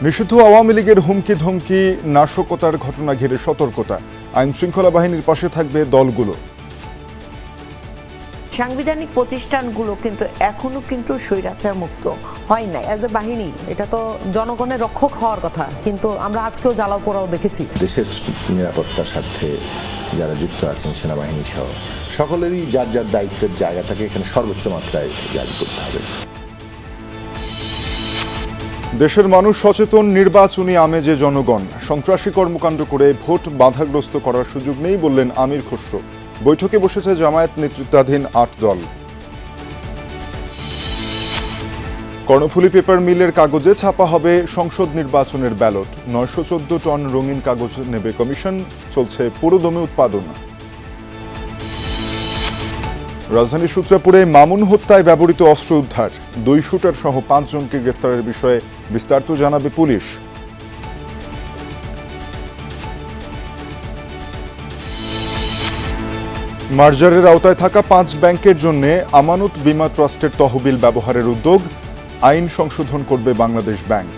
নিষিদ্ধ আওয়ামী লীগের হুমকি ধমকি নাশকতার ঘটনা ঘিরে সতর্কতা, আইন শৃঙ্খলা বাহিনীর পাশে থাকবে দলগুলো। সাংবিধানিক প্রতিষ্ঠানগুলো কিন্তু এখনো কিন্তু স্বৈরাচার মুক্ত হয় নাই। অ্যাজ এ বাহিনী এটা তো জনগণের রক্ষক হওয়ার কথা, কিন্তু আমরা আজকেও জ্বালাও পোড়াও দেখেছি। দেশের নিরাপত্তার স্বার্থে যারা যুক্ত আছেন সেনাবাহিনী সহ সকলেরই যার যার দায়িত্বের জায়গাটাকে এখানে সর্বোচ্চ মাত্রায় জারি করতে হবে। দেশের মানুষ সচেতন, নির্বাচনী আমেজে জনগণ। সন্ত্রাসী কর্মকাণ্ড করে ভোট বাধাগ্রস্ত করার সুযোগ নেই বললেন আমির খসরু। বৈঠকে বসেছে জামায়াত নেতৃত্বাধীন ৮ দল। কর্ণফুলী পেপার মিলের কাগজে ছাপা হবে সংসদ নির্বাচনের ব্যালট। ৯১৪ টন রঙিন কাগজ নেবে কমিশন, চলছে পুরোদমে উৎপাদন। রাজধানীর সূত্রাপুরে মামুন হত্যায় ব্যবহৃত অস্ত্র উদ্ধার। ২ শুটার সহ ৫ জনকে গ্রেফতারের বিষয়ে বিস্তারিত জানাবে পুলিশ। মার্জারের আওতায় থাকা ৫ ব্যাংকের জন্য আমানত বীমা ট্রাস্টের তহবিল ব্যবহারের উদ্যোগ, আইন সংশোধন করবে বাংলাদেশ ব্যাংক।